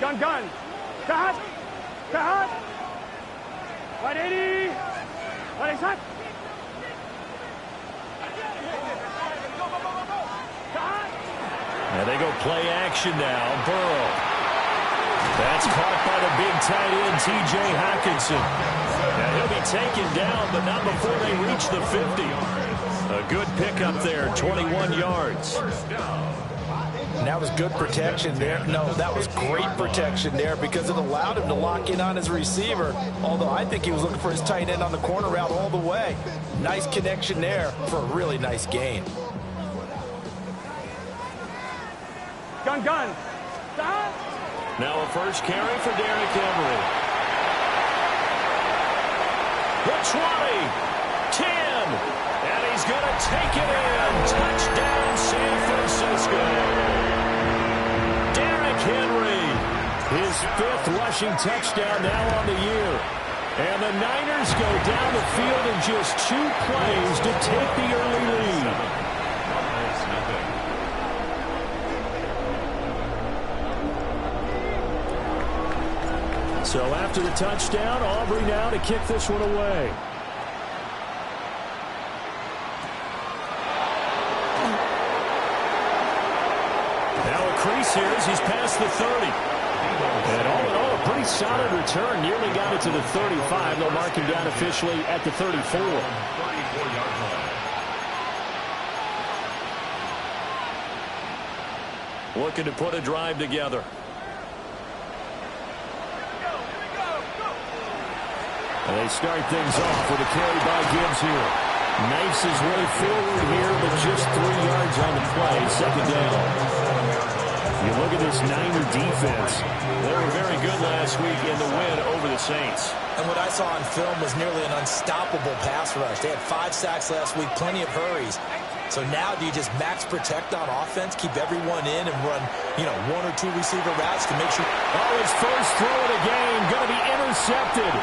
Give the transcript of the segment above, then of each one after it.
Gun, gun. Cut. Cut. 180. 180. And they go play action now. Burrow. That's caught by the big tight end, T.J. Hockenson. Now he'll be taken down, but not before they reach the 50. A good pickup there, 21 yards. And that was good protection there. No, that was great protection there because it allowed him to lock in on his receiver, although I think he was looking for his tight end on the corner route all the way. Nice connection there for a really nice gain. Gun, gun. Stop. Now a first carry for Derrick Henry. The 20, 10, and he's going to take it in. Touchdown, San Francisco. Derrick Henry, his 5th rushing touchdown now on the year. And the Niners go down the field in just 2 plays to take the early lead. So after the touchdown, Aubrey now to kick this one away. Now a crease here as he's past the 30. And all in all, a pretty solid return. Nearly got it to the 35. They'll mark him down officially at the 34. Looking to put a drive together. And they start things off with a carry by Gibbs here. Knifes his way forward here, but just 3 yards on the play. Second down. You look at this Niner defense. They were very good last week in the win over the Saints. And what I saw on film was nearly an unstoppable pass rush. They had 5 sacks last week, plenty of hurries. So now do you just max protect on offense, keep everyone in, and run, 1 or 2 receiver routes to make sure. Oh, his first throw of the game going to be intercepted.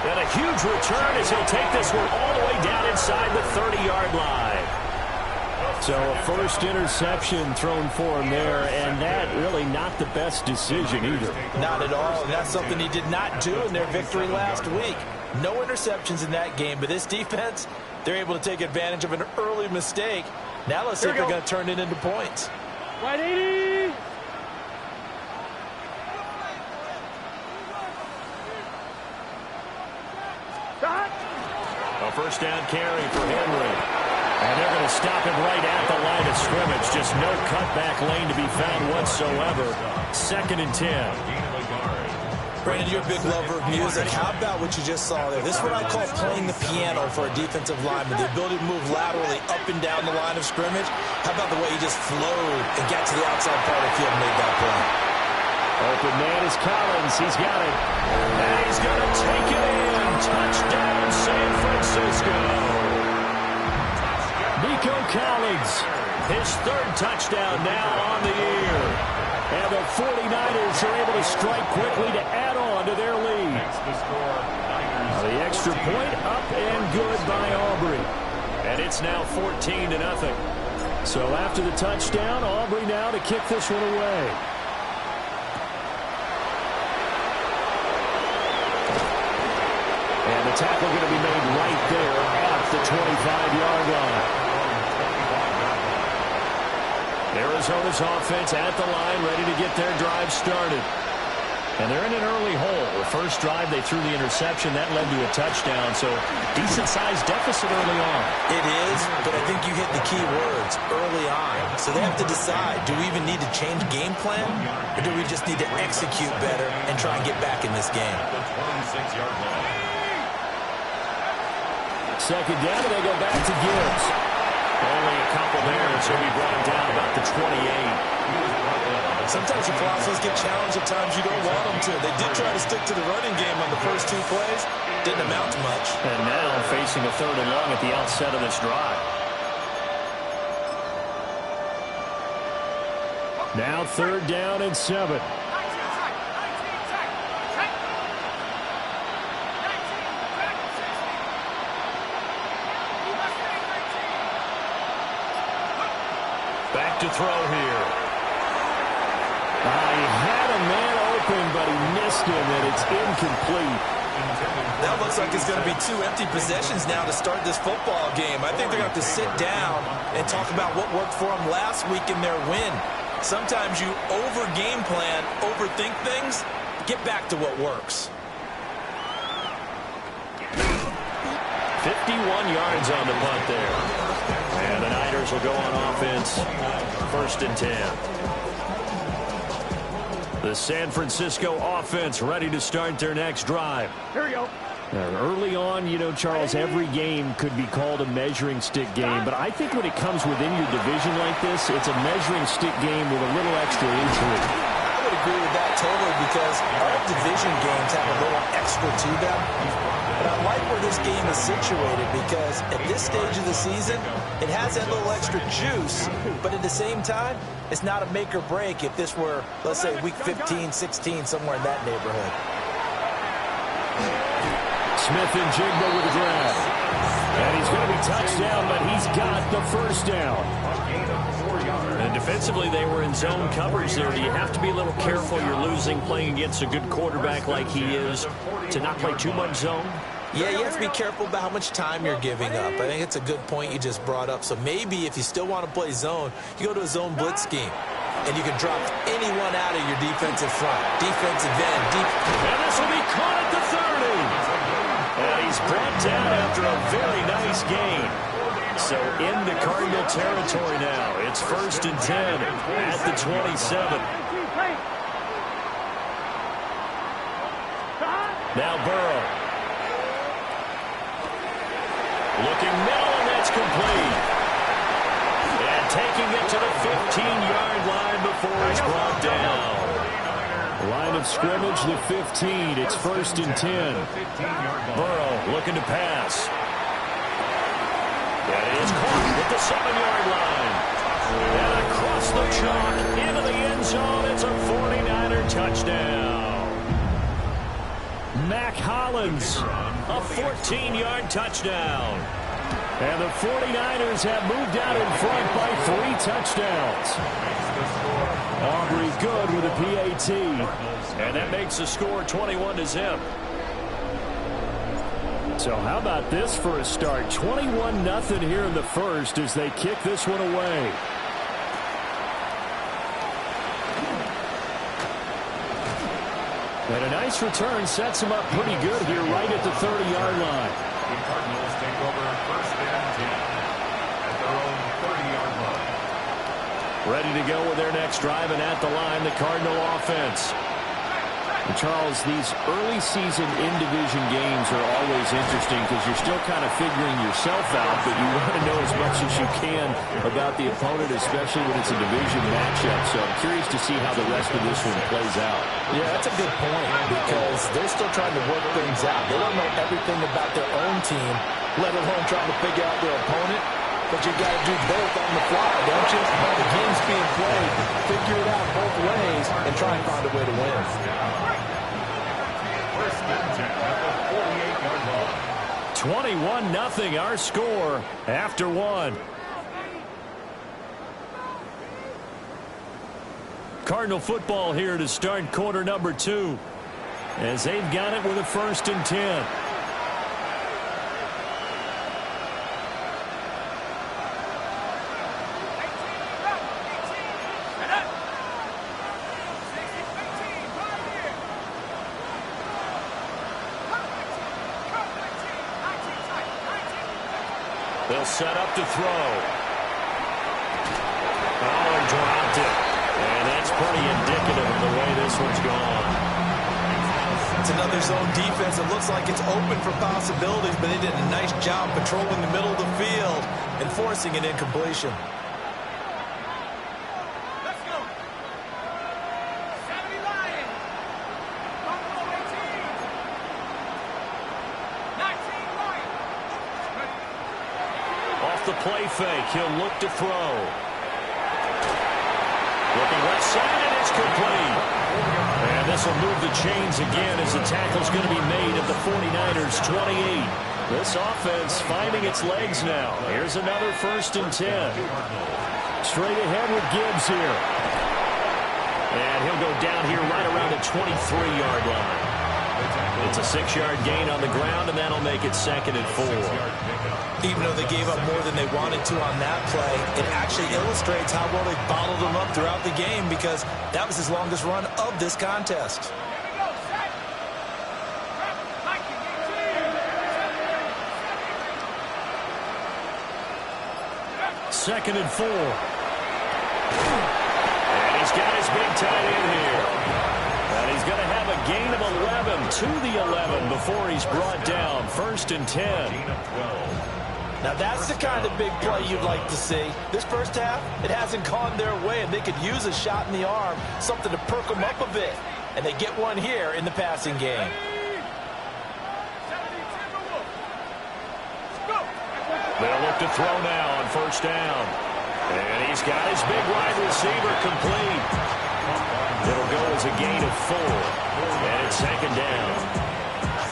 And a huge return as he'll take this one all the way down inside the 30-yard line. So a first interception thrown for him there, and that really not the best decision either. Not at all, and that's something he did not do in their victory last week. No interceptions in that game, but this defense, they're able to take advantage of an early mistake. Now let's see if they're going to turn it into points. 180. A first down carry for Henry. And they're going to stop him right at the line of scrimmage. Just no cutback lane to be found whatsoever. 2nd and 10. Brandon, you're a big lover of music. How about what you just saw there? This is what I call playing the piano for a defensive lineman. The ability to move laterally up and down the line of scrimmage. How about the way he just flowed and got to the outside part of the field and made that play? Open man is Collins. He's got it. And he's going to take it in. Touchdown, San Francisco. Nico Collins, his 3rd touchdown now on the year. And the 49ers are able to strike quickly to add on to their lead. The extra point up and good by Aubrey. And it's now 14-0. So after the touchdown, Aubrey now to kick this one away. And the tackle going to be made right there at the 25-yard line. Arizona's offense at the line, ready to get their drive started. And they're in an early hole. The first drive, they threw the interception. That led to a touchdown, so decent-sized deficit early on. It is, but I think you hit the key words, early on. So they have to decide, do we even need to change game plan, or do we just need to execute better and try and get back in this game? Second down, and they go back to Gibbs. Only a couple there, and so he brought down about the 28. Sometimes your philosophies get challenged at times you don't want them to. They did try to stick to the running game on the first 2 plays. Didn't amount to much. And now facing a 3rd and long at the outset of this drive. Now 3rd down and 7. Back to throw here. He had a man open, but he missed him, and it's incomplete. That looks like it's going to be 2 empty possessions now to start this football game. I think they're going to have to sit down and talk about what worked for them last week in their win. Sometimes you over-game plan, overthink things, get back to what works. 51 yards on the punt there. And the Niners will go on offense, 1st and 10. The San Francisco offense ready to start their next drive. Here we go. Early on, you know, Charles, every game could be called a measuring stick game. But I think when it comes within your division like this, it's a measuring stick game with a little extra intrigue. I would agree with that totally because our division games have a little extra to them. But I like where this game is situated because at this stage of the season, it has that little extra juice. But at the same time, it's not a make or break if this were, let's say, week 15, 16, somewhere in that neighborhood. Smith-Njigba with the grab. And he's going to be touchdown, but he's got the first down. And defensively, they were in zone coverage there. Do you have to be a little careful? You're losing playing against a good quarterback like he is to not play too much zone? Yeah, you have to be careful about how much time you're giving up. I think it's a good point you just brought up. So maybe if you still want to play zone, you go to a zone blitz scheme. And you can drop anyone out of your defensive front. Defensive end. And this will be caught at the 30. And he's brought down after a very nice gain. So into Cardinal territory now. It's 1st and 10 at the 27. Now Burrow. Looking middle, and that's complete. And taking it to the 15-yard line before it's brought down. Line of scrimmage, the 15. It's 1st and 10. Burrow looking to pass. That is caught at the 7-yard line. And across the chalk into the end zone. It's a 49er touchdown. Mac Hollins, a 14-yard touchdown. And the 49ers have moved out in front by 3 touchdowns. Aubrey good with a PAT. And that makes the score 21-0. So how about this for a start? 21-0 here in the first as they kick this one away. And a nice return sets him up pretty good here right at the 30-yard line. The Cardinals take over 1st and 10 at their own 30-yard line. Ready to go with their next drive, and at the line, the Cardinal offense. And Charles, these early season in-division games are always interesting because you're still kind of figuring yourself out, but you want to know as much as you can about the opponent, especially when it's a division matchup. So I'm curious to see how the rest of this one plays out. Yeah, that's a good point because they're still trying to work things out. They don't know everything about their own team, let alone trying to figure out their opponent. But you got to do both on the fly, don't you? While the game's being played, figure it out both ways and try and find a way to win. 1st and 10 at the 48-yard line. 21-0 our score after 1. Cardinal football here to start quarter number 2 as they've got it with a 1st and 10. They'll set up to throw. Oh, he dropped it. And that's pretty indicative of the way this one's gone. It's another zone defense. It looks like it's open for possibilities, but they did a nice job patrolling the middle of the field and forcing an incompletion. Let's go. 70 Lions. Buffalo 18. 19 Lions. Off the play fake, he'll look to throw. Looking left side, and it's complete. And this will move the chains again as the tackle's going to be made at the 49ers 28. This offense finding its legs now. Here's another 1st and 10. Straight ahead with Gibbs here. And he'll go down here right around the 23-yard line. It's a 6-yard gain on the ground, and that'll make it 2nd and 4. Even though they gave up more than they wanted to on that play, it actually illustrates how well they bottled them up throughout the game, because that was his longest run of this contest. Here we go, set. Viking 2nd and 4. And he's got his big tight end here. And he's going to have a gain of 11 to the 11 before he's brought down. 1st and 10. Now that's the kind of big play you'd like to see. This first half, it hasn't gone their way, and they could use a shot in the arm, something to perk them up a bit. And they get one here in the passing game. They'll look to throw now on 1st down. And he's got his big wide receiver complete. It'll go as a gain of 4. And it's 2nd down.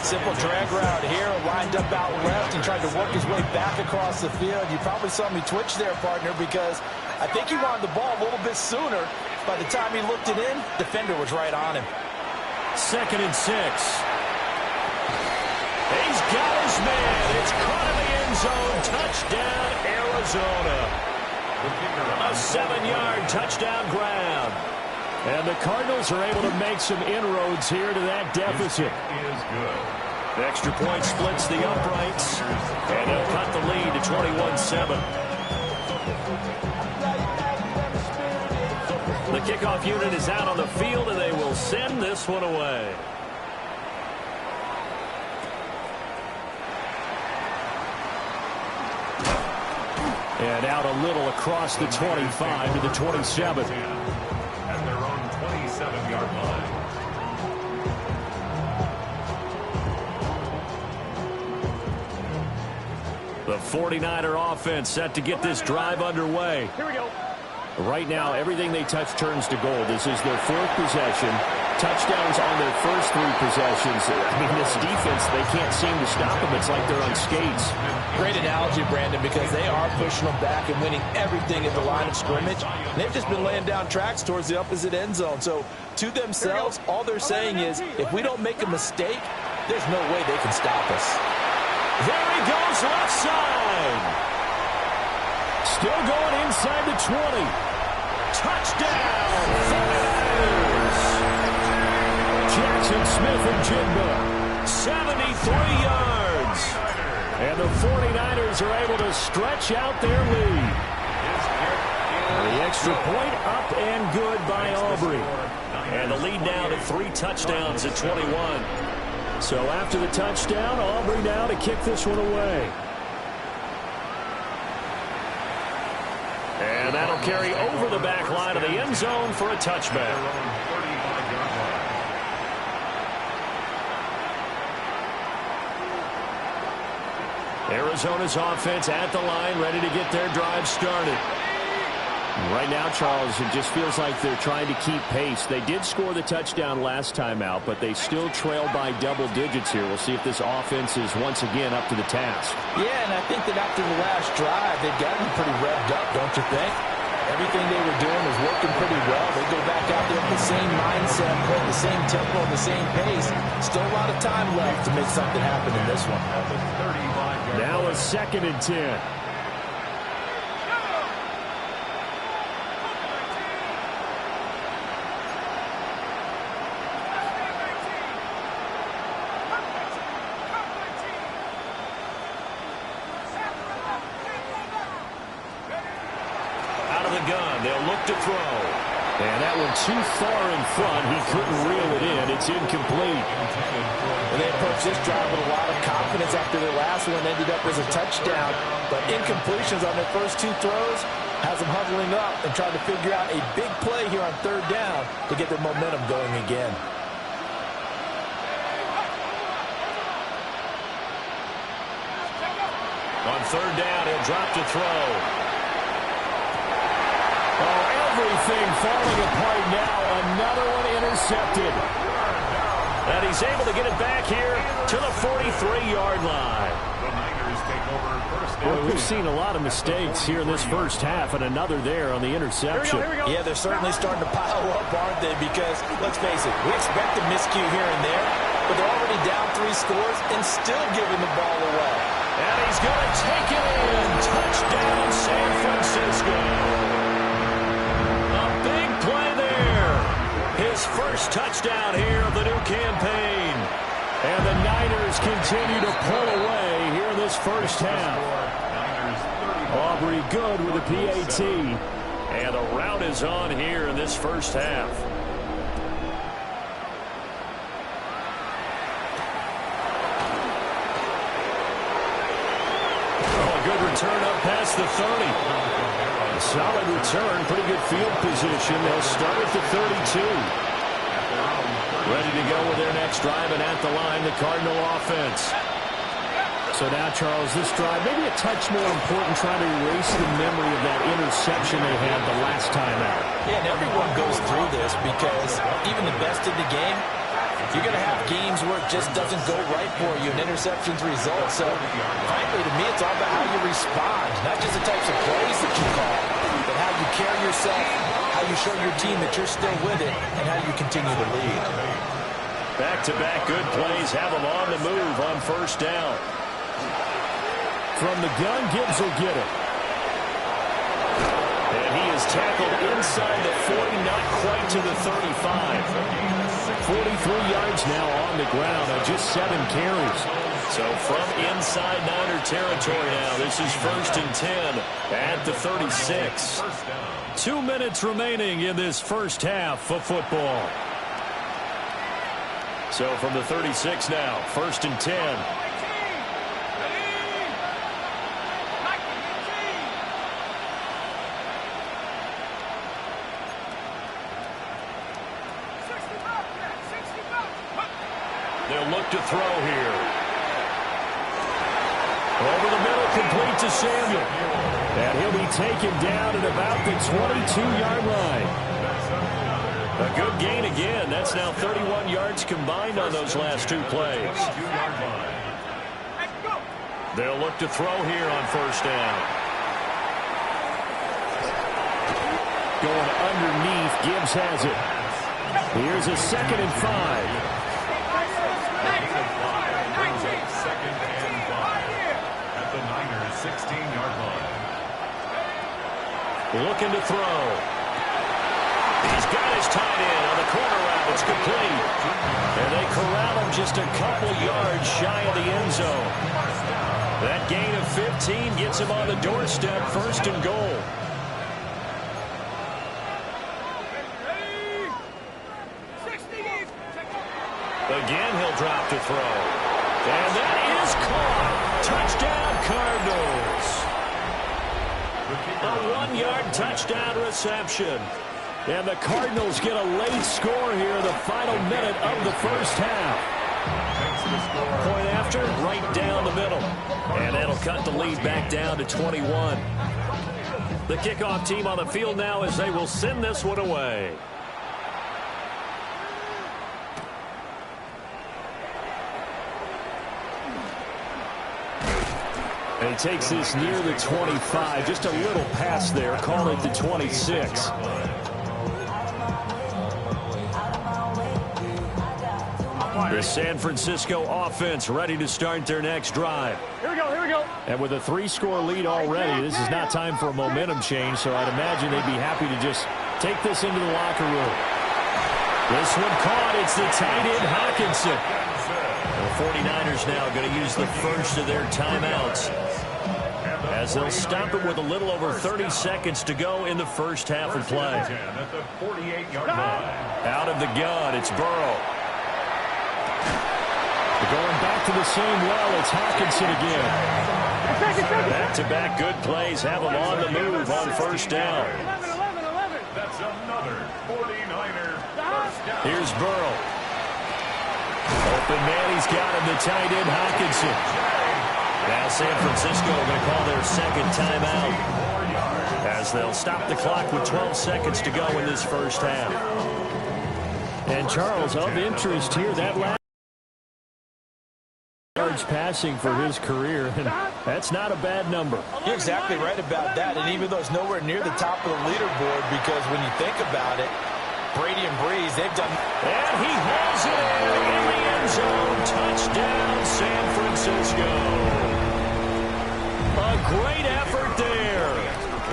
Simple drag route here, lined up out left and tried to work his way back across the field. You probably saw me twitch there, partner, because I think he wanted the ball a little bit sooner. By the time he looked it in, defender was right on him. 2nd and 6. He's got his man. It's caught in the end zone. Touchdown, Arizona. A 7-yard touchdown grab. And the Cardinals are able to make some inroads here to that deficit. The extra point splits the uprights, and they'll cut the lead to 21-7. The kickoff unit is out on the field, and they will send this one away. And out a little across the 25 to the 27. At their own 27-yard line. The 49er offense set to get this drive underway. Here we go. Right now, everything they touch turns to gold. This is their 4th possession. Touchdowns on their first 3 possessions. I mean, this defense, they can't seem to stop them. It's like they're on skates. Great analogy, Brandon, because they are pushing them back and winning everything at the line of scrimmage. They've just been laying down tracks towards the opposite end zone. So, to themselves, all they're saying is, if we don't make a mistake, there's no way they can stop us. There he goes, left side. Still going inside the 20. Touchdown, Flyers. Jackson Smith and Jigba, 73 yards. And the 49ers are able to stretch out their lead. The extra point up and good by Aubrey. And the lead now to 3 touchdowns at 21. So after the touchdown, Aubrey now to kick this one away. And that'll carry over the back line of the end zone for a touchback. Arizona's offense at the line, ready to get their drive started. Right now, Charles, it just feels like they're trying to keep pace. They did score the touchdown last time out, but they still trail by double digits here. We'll see if this offense is once again up to the task. Yeah, and I think that after the last drive, they've gotten pretty revved up, don't you think? Everything they were doing was working pretty well. They go back out there with the same mindset, playing the same tempo, the same pace. Still a lot of time left to make something happen in this one. Now a 2nd and 10. They'll look to throw. And that one too far in front. He couldn't reel it in. It's incomplete. Well, they approached this drive with a lot of confidence after their last one ended up as a touchdown. But incompletions on their first 2 throws has them huddling up and trying to figure out a big play here on 3rd down to get their momentum going again. On 3rd down, he'll drop to throw. Oh, everything falling apart now. Another one intercepted. And he's able to get it back here to the 43-yard line. The Niners take over first Well, down. we've seen a lot of mistakes here in this first half, and another there on the interception. Yeah, they're certainly starting to pile up, aren't they? Because, let's face it, we expect a miscue here and there, but they're already down 3 scores and still giving the ball away. And he's going to take it in. Touchdown, San Francisco. A big play there. His first touchdown here of the new campaign. And the Niners continue to pull away here in this first half. Aubrey good with a PAT. And a rout is on here in this first half. Oh, a good return up past the 30. A solid return, pretty good field position. They'll start at the 32. Ready to go with their next drive, and at the line, the Cardinal offense. So now, Charles, this drive, maybe a touch more important, trying to erase the memory of that interception they had the last time out. Yeah, and everyone goes through this because even the best in the game, you're going to have games where it just doesn't go right for you, and interceptions result. So, frankly, to me, it's all about how you respond, not just the types of plays that you call, but how you carry yourself, how you show your team that you're still with it, and how you continue to lead. Back-to-back good plays have them on the move on first down. From the gun, Gibbs will get it. And he is tackled inside the 40, not quite to the 35. 43 yards now on the ground on just 7 carries. So from inside Niner territory now, this is 1st and 10 at the 36. 2 minutes remaining in this first half of football. So from the 36 now, 1st and 10. They'll look to throw here. Over the middle, complete to Samuel. And he'll be taken down at about the 22-yard line. A good gain again. That's now 31 yards combined on those last 2 plays. They'll look to throw here on first down. Going underneath, Gibbs has it. Here's a 2nd and 5. At the Niners' 16-yard line. Looking to throw. He's got his tight end on the corner route. It's complete. And they corral him just a couple yards shy of the end zone. That gain of 15 gets him on the doorstep, 1st and goal. Again, he'll drop to throw. And that is caught. Touchdown, Cardinals. A 1-yard touchdown reception. And the Cardinals get a late score here in the final minute of the first half. Point after, right down the middle. And that'll cut the lead back down to 21. The kickoff team on the field now as they will send this one away. And he takes this near the 25. Just a little pass there. Call it the 26. The San Francisco offense ready to start their next drive. Here we go. And with a 3-score lead already, this is not time for a momentum change, so I'd imagine they'd be happy to just take this into the locker room. This one caught. It's the tight end, Hockenson. The 49ers now going to use the first of their timeouts as they'll stop it with a little over 30 seconds to go in the first half of play. At the 48-yard line. Out of the gun, it's Burrow. Going back to the same well, it's Hockenson again. Back-to-back good plays have them on the move on first down. That's another 49er first down. Here's Burrow. Open man, he's got him, the tight end, Hockenson. Now San Francisco going to call their second timeout as they'll stop the clock with 12 seconds to go in this first half. And Charles, of interest here, that last yards passing for his career, and that's not a bad number. You're exactly right about that, and even though it's nowhere near the top of the leaderboard, because when you think about it, Brady and Breeze, they've done... And he hauls it in the end zone. Touchdown, San Francisco. A great effort there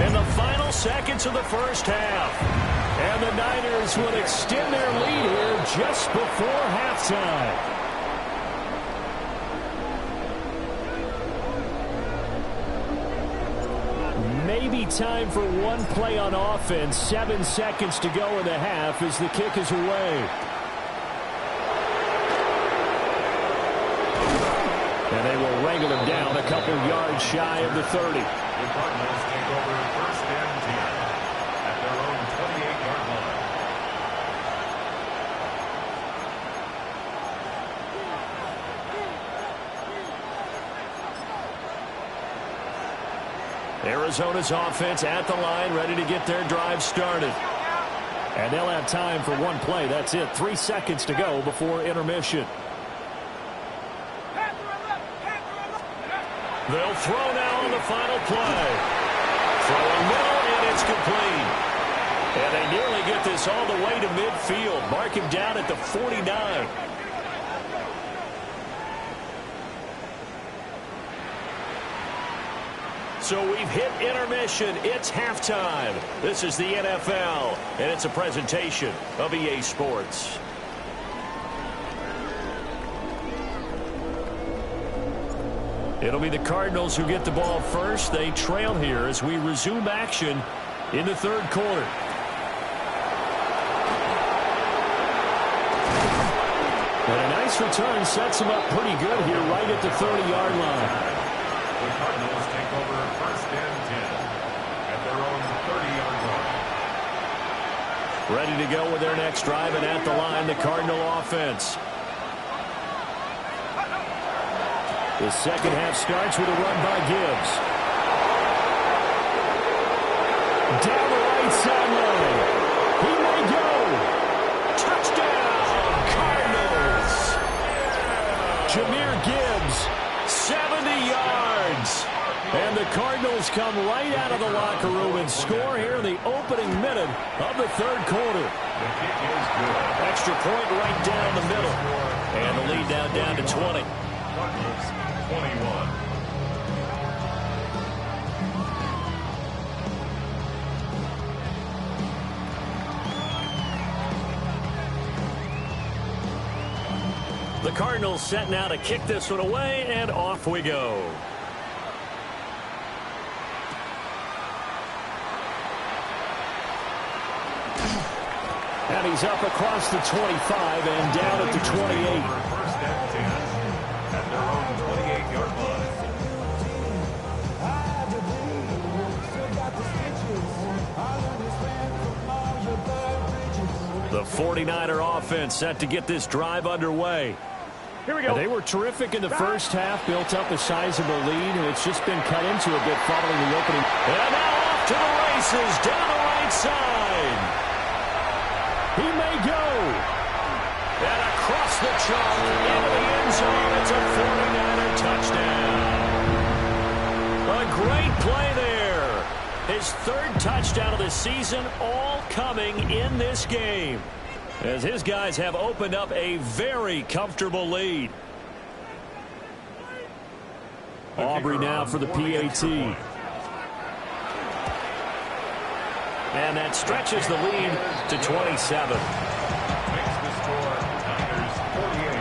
in the final seconds of the first half. And the Niners will extend their lead here just before halftime. Maybe time for one play on offense. 7 seconds to go in the half as the kick is away. And they will wrangle him down a couple yards shy of the 30. The Cardinals take over first and 10 at their own 28-yard line. Arizona's offense at the line, ready to get their drive started. And they'll have time for one play. That's it. 3 seconds to go before intermission. They'll throw now on the final play. Throw a middle, and it's complete. And they nearly get this all the way to midfield. Mark him down at the 49. So we've hit intermission. It's halftime. This is the NFL, and it's a presentation of EA Sports. It'll be the Cardinals who get the ball first. They trail here as we resume action in the third quarter. And a nice return sets them up pretty good here right at the 30-yard line. The Cardinals take over first and 10 at their own 30-yard line. Ready to go with their next drive, and at the line, the Cardinal offense. The second half starts with a run by Gibbs. Down the right sideline. He may go. Touchdown, Cardinals. Jameer Gibbs, 70 yards. And the Cardinals come right out of the locker room and score here in the opening minute of the third quarter. The kick is good. Extra point right down the middle. And the lead now down to 20. Cardinals 21. The Cardinals set now to kick this one away, and off we go. And he's up across the 25 and down at the 28. First and 10 at their own 28-yard line. The 49er offense set to get this drive underway. Here we go. They were terrific in the first half, built up a sizable lead, and it's just been cut into a bit following the opening. And now off to the races down the right side. He may go. And across the chalk into the end zone. It's a 49er touchdown. A great play there. His third touchdown of the season, all coming in this game, as his guys have opened up a very comfortable lead. Aubrey now for the PAT. And that stretches the lead to 27. Makes the score Niners 48,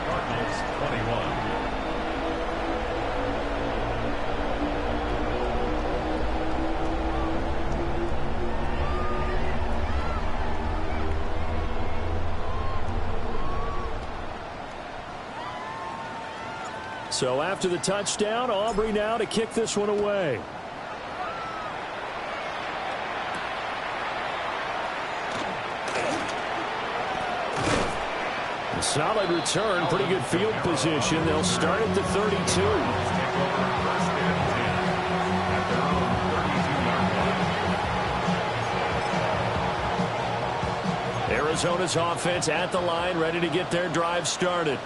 Cardinals 21. So after the touchdown, Aubrey now to kick this one away. A solid return, pretty good field position. They'll start at the 32. Arizona's offense at the line, ready to get their drive started.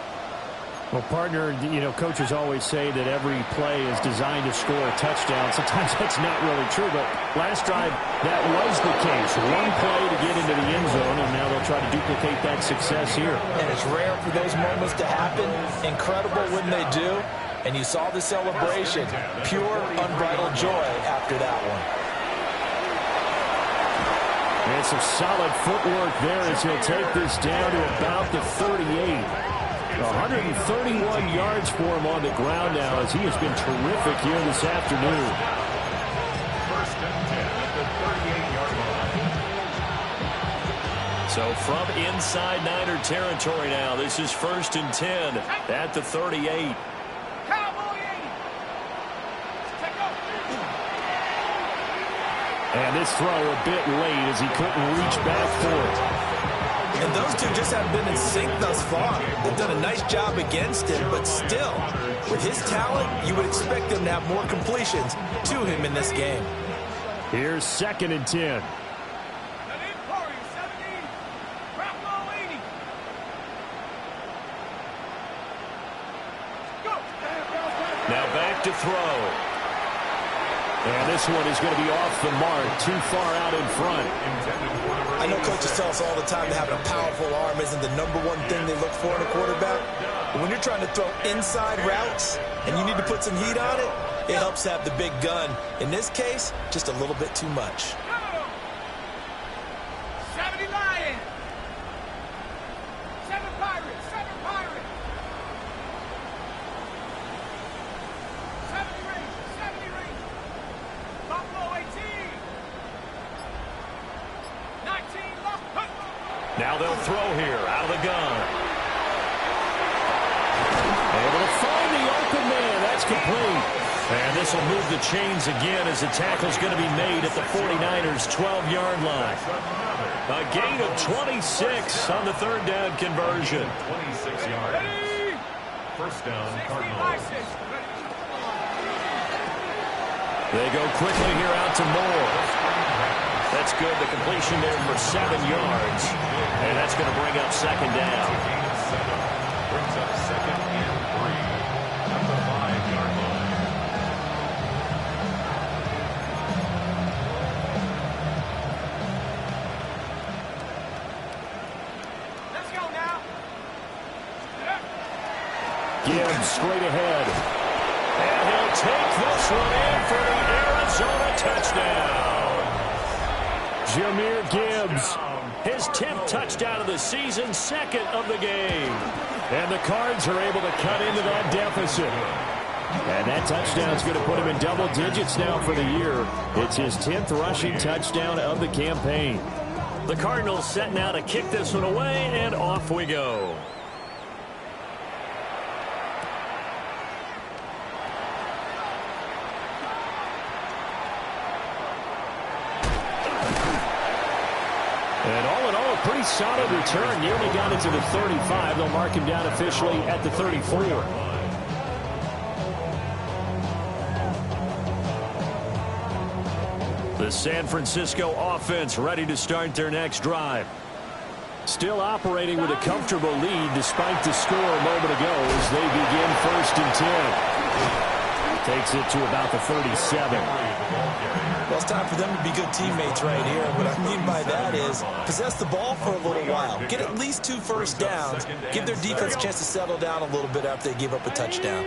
Well, partner, you know, coaches always say that every play is designed to score a touchdown. Sometimes that's not really true, but last drive, that was the case. One play to get into the end zone, and now they'll try to duplicate that success here. And it's rare for those moments to happen. Incredible when they do. And you saw the celebration. Pure, unbridled joy after that one. And some solid footwork there as he'll take this down to about the 38. 131 yards for him on the ground now as he has been terrific here this afternoon. First and 10 at the 38-yard line. So from inside Niner territory now, this is first and 10 at the 38. Cowboy 80. Take off. And this throw a bit late as he couldn't reach back for it. And those two just haven't been in sync thus far. They've done a nice job against him, but still, with his talent, you would expect them to have more completions to him in this game. Here's second and 10. And in Corey, 70. Garoppolo 80. Go. Now back to throw. And this one is going to be off the mark, too far out in front. I know coaches tell us all the time that having a powerful arm isn't the #1 thing they look for in a quarterback. But when you're trying to throw inside routes and you need to put some heat on it, it helps have the big gun. In this case, just a little bit too much. Go. 70 Lions. 7 Pirates. 7 Pirates. 70 Rangers. 70 Rangers. Buffalo 18. 19 Buffalo. Now they'll throw here out of the gun. Able to find the open man. That's complete. And this will move the chains again as the tackle's going to be made at the 49ers' 12-yard line. A gain of 26 on the third down conversion. 26 yards. Ready. First down, 60 Cardinals. Lions. They go quickly here out to Moore. That's good. The completion there for 7 yards. And that's going to bring up second down. Gain of 7. Brings up second and 3 at the 5-yard line. Let's go now. Gibbs straight ahead. And he'll take this one in for the Arizona touchdown. Jahmyr Gibbs, his 10th touchdown of the season, second of the game. And the Cards are able to cut into that deficit. And that touchdown is going to put him in double digits now for the year. It's his 10th rushing touchdown of the campaign. The Cardinals set now to kick this one away, and off we go. And all in all, a pretty solid return. Nearly got it to the 35. They'll mark him down officially at the 34. The San Francisco offense ready to start their next drive. Still operating with a comfortable lead despite the score a moment ago as they begin first and 10. Takes it to about the 37. Well, it's time for them to be good teammates right here. What I mean by that is possess the ball for a little while. Get at least 2 first downs. Give their defense a chance to settle down a little bit after they give up a touchdown.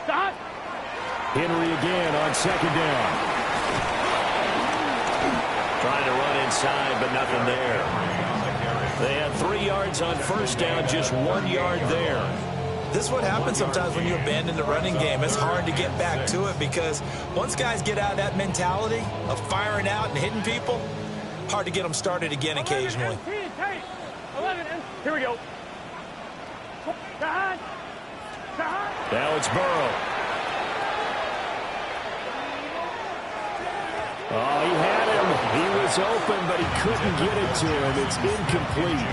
Stop. Henry again on second down. Trying to run inside, but nothing there. They had 3 yards on first down, just 1 yard there. This is what happens sometimes when you abandon the running game. It's hard to get back to it because once guys get out of that mentality of firing out and hitting people, hard to get them started again occasionally. 11, here we go. Now it's Burrow. Oh, he had him. He was open, but he couldn't get it to him. It's incomplete.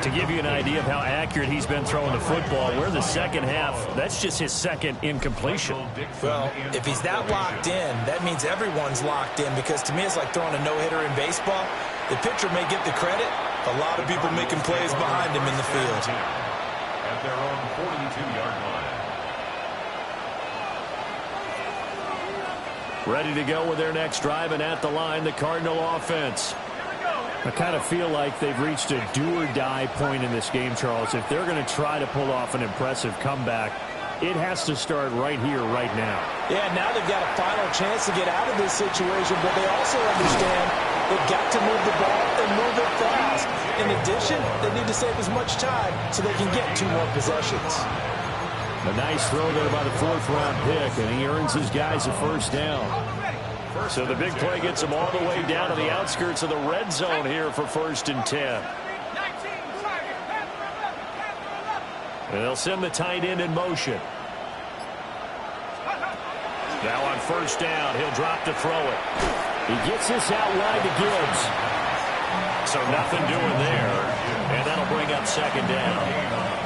To give you an idea of how accurate he's been throwing the football, we're in the second half. That's just his second incompletion. Well, if he's that locked in, that means everyone's locked in because to me it's like throwing a no-hitter in baseball. The pitcher may get the credit. A lot of people making plays behind him in the field. at their own 42-yard line. Ready to go with their next drive, and at the line, the Cardinal offense. I kind of feel like they've reached a do-or-die point in this game, Charles. If they're going to try to pull off an impressive comeback, it has to start right here, right now. Yeah, now they've got a final chance to get out of this situation, but they also understand they've got to move the ball and move it fast. In addition, they need to save as much time so they can get 2 more possessions. A nice throw there by the 4th-round pick, and he earns his guys a first down. So the big play gets them all the way down to the outskirts of the red zone here for 1st and 10. And they'll send the tight end in motion. Now on 1st down, he'll drop to throw it. He gets this out wide to Gibbs. So nothing doing there, and that'll bring up 2nd down.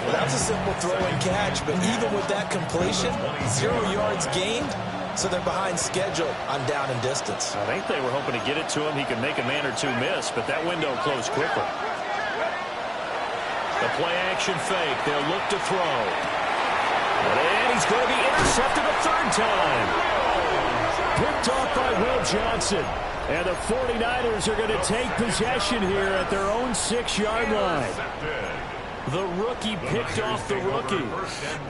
Well, that's a simple throw and catch, but even with that completion, 0 yards gained, so they're behind schedule on down and distance. I think they were hoping to get it to him. He could make a man or 2 miss, but that window closed quickly. The play-action fake. They'll look to throw. And he's going to be intercepted a 3rd time. Picked off by Will Johnson. And the 49ers are going to take possession here at their own 6-yard line. The rookie picked off the rookie.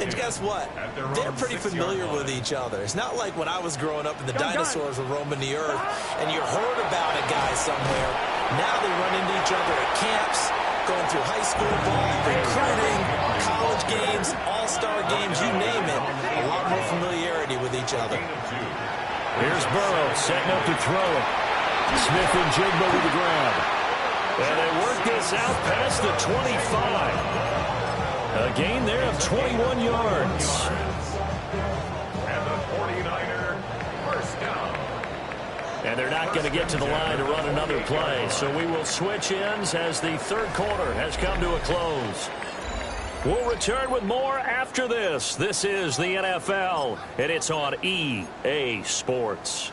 And guess what? They're pretty familiar with each other. It's not like when I was growing up and the dinosaurs were roaming the earth and you heard about a guy somewhere. Now they run into each other at camps, going through high school ball, recruiting, college games, all-star games, you name it. A lot more familiarity with each other. Here's Burrow setting up to throw it. Smith and Jigba with the grab. And they work this out past the 25. A gain there of 21 yards. And the 49er first down. And they're not going to get to the line to run another play. So we will switch ends as the 3rd quarter has come to a close. We'll return with more after this. This is the NFL, and it's on EA Sports.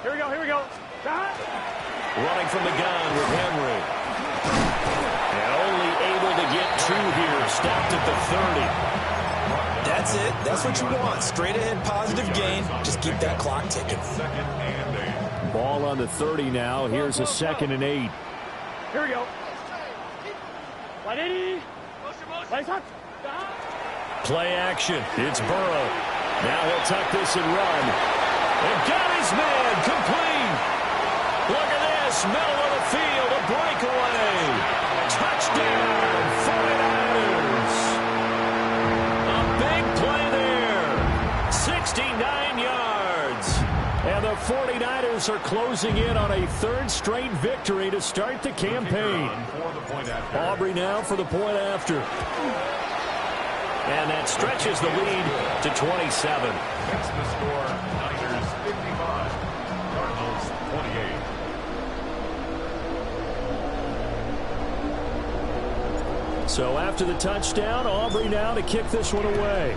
Here we go. Running from the gun with Henry. And only able to get 2 here. Stopped at the 30. That's it. That's what you want. Straight ahead positive gain. Just keep that clock ticking. 2nd and 8. Ball on the 30 now. Here's a 2nd and 8. Here we go. Play action. It's Burrow. Now he'll tuck this and run. And got his man complete. Look at this. Middle of the field. A breakaway. Touchdown 49ers. A big play there. 69 yards. And the 49ers are closing in on a 3rd straight victory to start the campaign. Aubrey now for the point after. And that stretches the lead to 27. That's the score. Niners 55. Cardinals 28. So after the touchdown, Aubrey now to kick this one away.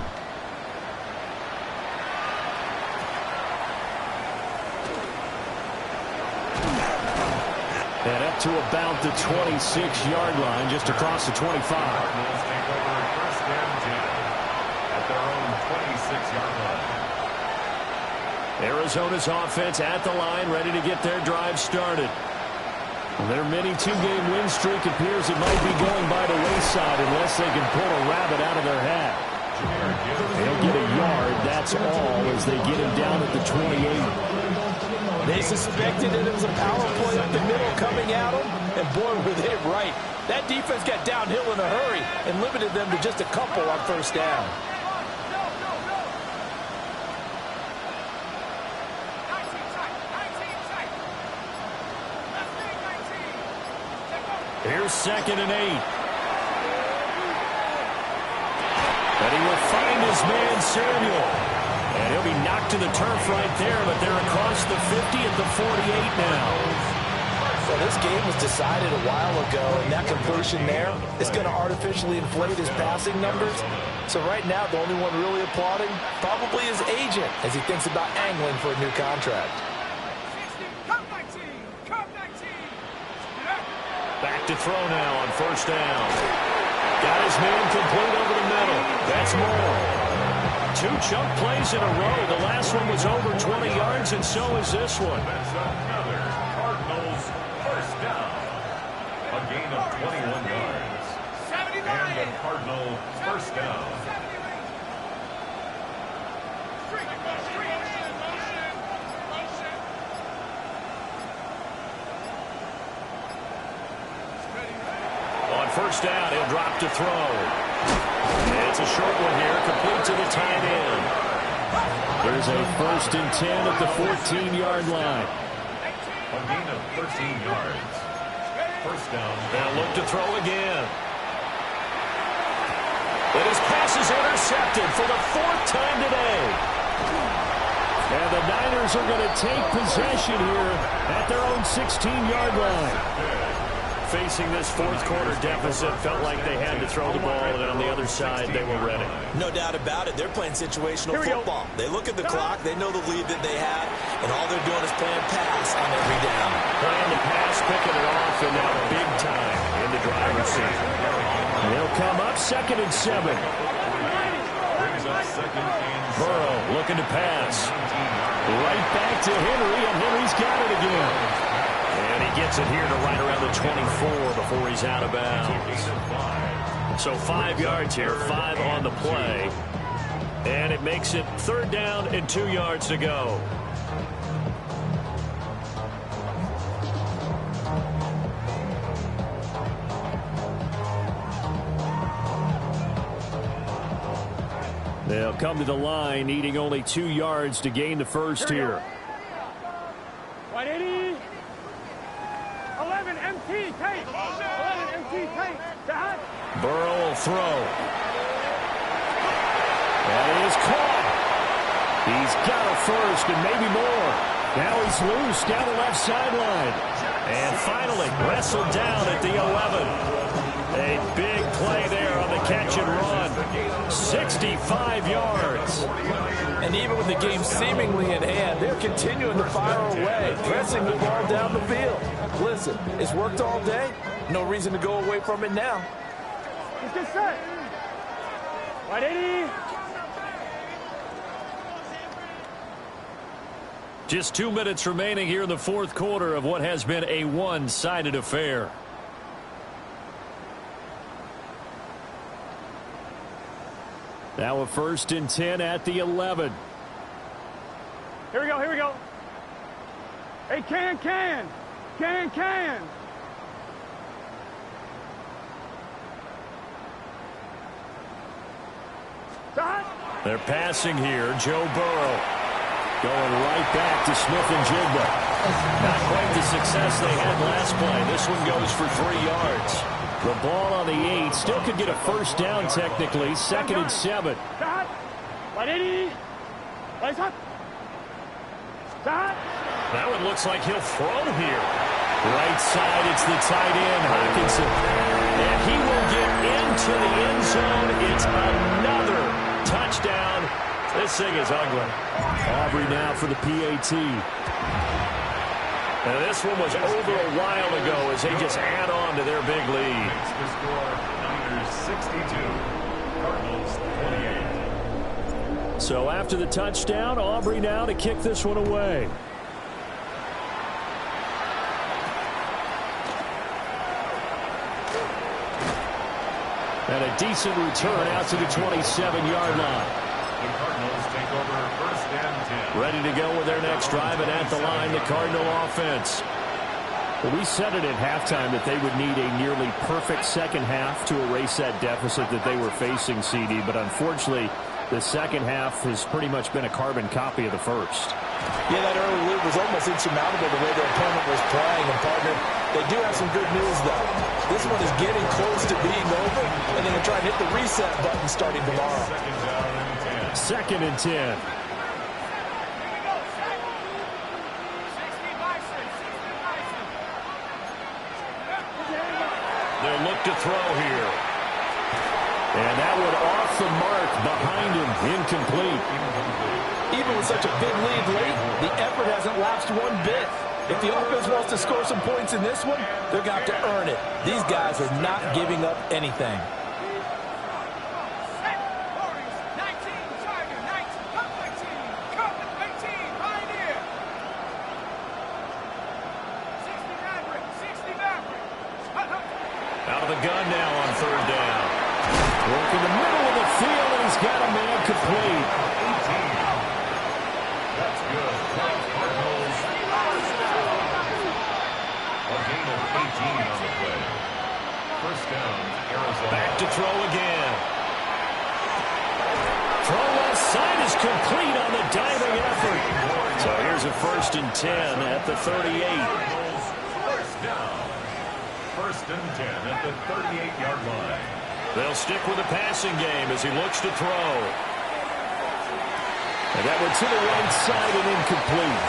And up to about the 26-yard line, just across the 25. Cardinals take over 1st and 10 at their own 26-yard line. Arizona's offense at the line, ready to get their drive started. Their mini 2-game win streak appears it might be going by the wayside unless they can pull a rabbit out of their hat. They'll get a yard, that's all, as they get him down at the 28. They suspected it was a power play up the middle coming at them, and boy, were they right. That defense got downhill in a hurry and limited them to just a couple on 1st down. Here's 2nd and 8. But he will find his man, Samuel. And he'll be knocked to the turf right there, but they're across the 50 at the 48 now. So this this game was decided a while ago, and that completion there is going to artificially inflate his passing numbers. So right now, the only one really applauding probably his agent as he thinks about angling for a new contract. Back to throw now on first down. Got his man complete over the middle. That's more. 2 chunk plays in a row. The last one was over 20 yards, and so is this one. That's another Cardinals first down. A gain of 21 yards. And the Cardinal first down. On first down, he'll drop to throw. And it's a short one here, complete to the tight end. There's a 1st and 10 at the 14-yard line. A gain of 13 yards. First down. They'll look to throw again. But his pass is intercepted for the 4th time today. And the Niners are going to take possession here at their own 16-yard line. Facing this 4th quarter deficit, felt like they had to throw the ball, and on the other side, they were ready. No doubt about it. They're playing situational football. They look at the clock. They know the lead that they have, and all they're doing is playing pass on every down. Playing the pass, picking it off, and now big time in the driver's seat. They'll come up 2nd and 7. Burrow looking to pass. Right back to Henry, and Henry's got it again. And he gets it here to right around the 24 before he's out of bounds. So 5 yards here, 5 on the play. And it makes it 3rd down and 2 yards to go. They'll come to the line, needing only 2 yards to gain the first here. 180. 11 MT tape. 11 MT tape. Burrow will throw. That is caught. He's got a first and maybe more. Now he's loose down the left sideline. And finally wrestled down at the 11. A big play there on the catch and run. 65 yards. And even with the game seemingly in hand, they're continuing to fire away, pressing the ball down the field. Listen, it's worked all day. No reason to go away from it now. Let's get set. 180. Just 2 minutes remaining here in the 4th quarter of what has been a one-sided affair. Now a 1st and 10 at the 11. Here we go, here we go. Hey, can. They're passing here. Joe Burrow going right back to Smith-Njigba. Not quite the success they had last play. This one goes for 3 yards. The ball on the 8. Still could get a first down technically. 2nd and 7. That one looks like he'll throw here. Right side, it's the tight end, Hockenson. And he will get into the end zone. It's another touchdown. This thing is ugly. Aubrey now for the PAT. And this one was over a while ago as they just add on to their big lead. Makes the score Niners 62, Cardinals 28. So after the touchdown, Aubrey now to kick this one away. And a decent return out to the 27-yard line. The Cardinals take over 1st and 10. Ready to go with their next drive, and at the line, the Cardinal offense. Well, we said it at halftime that they would need a nearly perfect second half to erase that deficit that they were facing, CD. But unfortunately, the second half has pretty much been a carbon copy of the first. Yeah, that early lead was almost insurmountable the way their opponent was playing. And, partner, they do have some good news, though. This one is getting close to being over, and they're going to try and hit the reset button starting tomorrow. 2nd and 10. They'll look to throw here. And that one off the mark behind him, incomplete. Even with such a big lead late, the effort hasn't lapsed one bit. If the offense wants to score some points in this one, they're going to have to earn it. These guys are not giving up anything. Out of the gun now on third down. Work in the middle of the field, and he's got a man complete. 18. That's good. Cardinals. A gain of 18 on the play. First down, Arizona. Back to throw again. Throw left side is complete on the diving effort. So here's a 1st and 10 at the 38. Cardinals, first down. First and 10 at the 38-yard line. They'll stick with the passing game as he looks to throw. And that one to the right side and incomplete.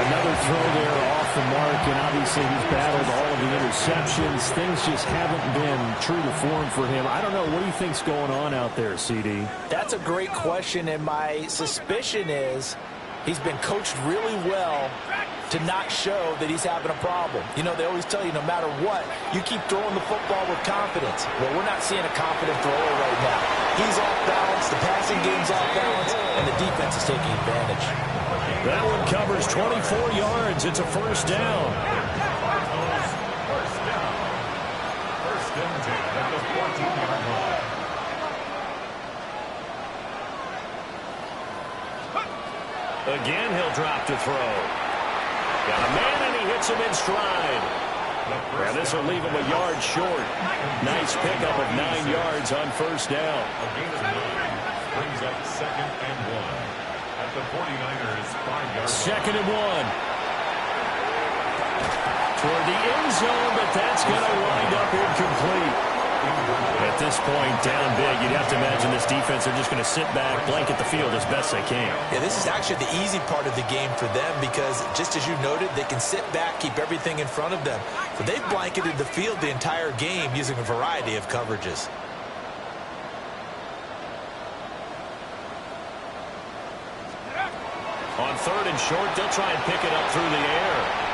Another throw there off the mark, and obviously he's battled all of the interceptions. Things just haven't been true to form for him. I don't know. What do you think's going on out there, CD? That's a great question, and my suspicion is he's been coached really well to not show that he's having a problem. You know, they always tell you no matter what, you keep throwing the football with confidence. Well, we're not seeing a confident thrower right now. He's off balance, the passing game's off balance, and the defense is taking advantage. That one covers 24 yards. It's a first down. First down. First and 10 at the 14-yard line. Again, he'll drop to throw. Got a man, and he hits him in stride. Now this will leave him a yard short. Nice pickup of 9 yards on first down. A gain of 9 brings up 2nd and 1 at the 49ers 5-yard line. 2nd and 1. Toward the end zone, but that's going to wind up incomplete. At this point, down big, you'd have to imagine this defense are just going to sit back, blanket the field as best they can. Yeah, this is actually the easy part of the game for them because, just as you noted, they can sit back, keep everything in front of them. But they've blanketed the field the entire game using a variety of coverages. On 3rd and short, they'll try and pick it up through the air.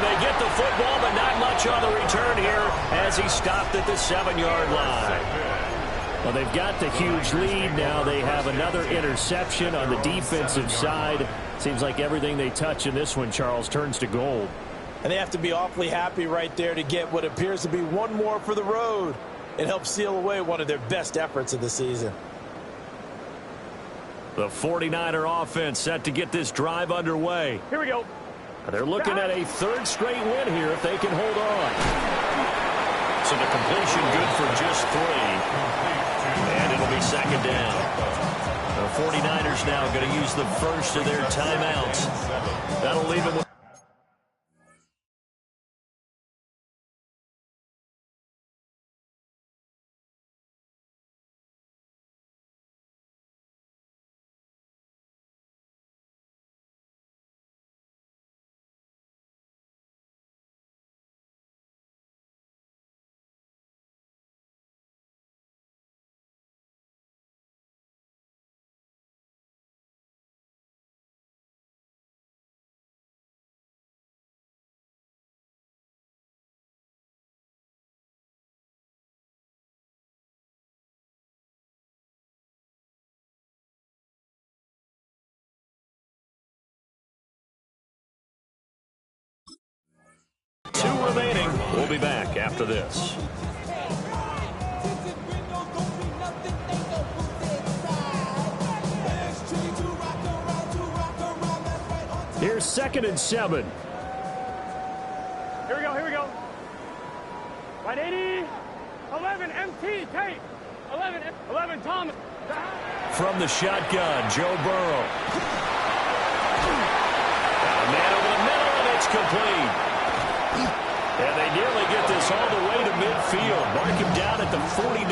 They get the football, but not much on the return here as he stopped at the 7-yard line. Well, they've got the huge lead. Now they have another interception on the defensive side. Seems like everything they touch in this one, Charles, turns to gold. And they have to be awfully happy right there to get what appears to be one more for the road. It helps seal away one of their best efforts of the season. The 49er offense set to get this drive underway. Here we go. They're looking at a 3rd straight win here if they can hold on. So the completion good for just 3. And it'll be 2nd down. The 49ers now going to use the first of their timeouts. That'll leave them with two remaining. We'll be back after this. Here's 2nd and 7. Here we go, here we go. 180, 11, MT, tape. 11, Thomas. From the shotgun, Joe Burrow. A man over the middle, and it's complete. And they nearly get this all the way to midfield. Mark him down at the 49.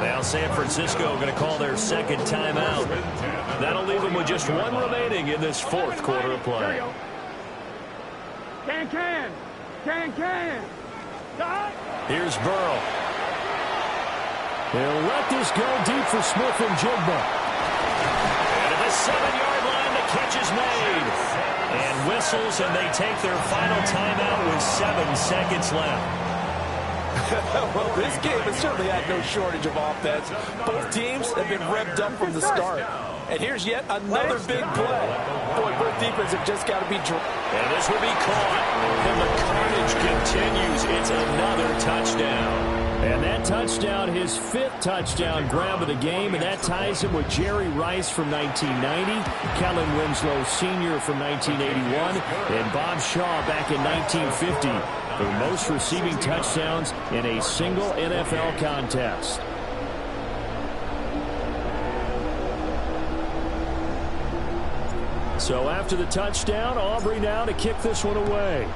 Now San Francisco going to call their 2nd timeout. That'll leave them with just 1 remaining in this 4th quarter of play. Can. Stop. Here's Burrow. They'll let this go deep for Smith and Jigba. And at the 7-yard line, the catch is made. And whistles, and they take their final timeout with 7 seconds left. Well, this game has certainly had no shortage of offense. Both teams have been revved up from the start. And here's yet another big play. Boy, both defenses have just got to be dry. And this will be caught. And the carnage continues. It's another touchdown. And that touchdown, his 5th touchdown grab of the game, and that ties him with Jerry Rice from 1990, Kellen Winslow Sr. from 1981, and Bob Shaw back in 1950 for the most receiving touchdowns in a single NFL contest. So after the touchdown, Aubrey now to kick this one away.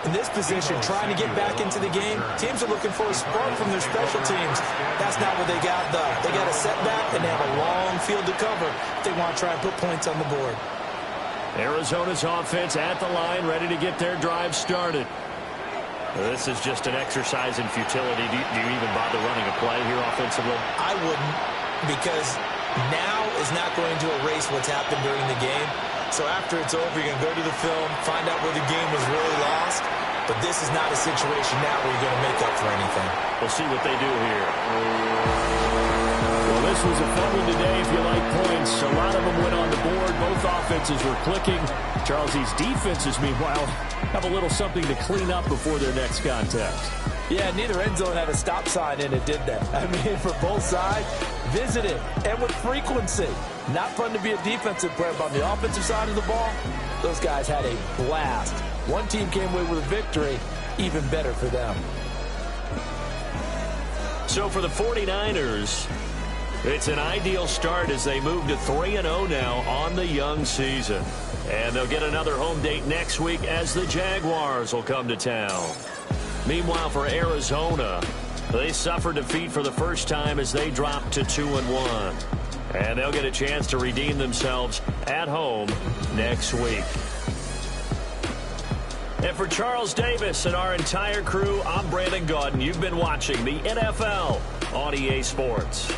In this position, trying to get back into the game, teams are looking for a spark from their special teams. That's not what they got, though. They got a setback, and they have a long field to cover if they want to try and put points on the board. Arizona's offense at the line, ready to get their drive started. This is just an exercise in futility. Do you even bother running a play here offensively? I wouldn't, because now is not going to erase what's happened during the game. So after it's over, you're going to go to the film, find out where the game was really lost. But this is not a situation now where you're going to make up for anything. We'll see what they do here. Well, this was a fun one today if you like points. A lot of them went on the board. Both offenses were clicking. Charles, these defenses, meanwhile, have a little something to clean up before their next contest. Yeah, neither end zone had a stop sign in it, did they? I mean, for both sides, visited and with frequency. Not fun to be a defensive player, but on the offensive side of the ball, those guys had a blast. One team came away with a victory, even better for them. So for the 49ers, it's an ideal start as they move to 3-0 now on the young season. And they'll get another home date next week as the Jaguars will come to town. Meanwhile, for Arizona, they suffered defeat for the first time as they dropped to 2-1. And they'll get a chance to redeem themselves at home next week. And for Charles Davis and our entire crew, I'm Brandon Gaudin. You've been watching the NFL on EA Sports.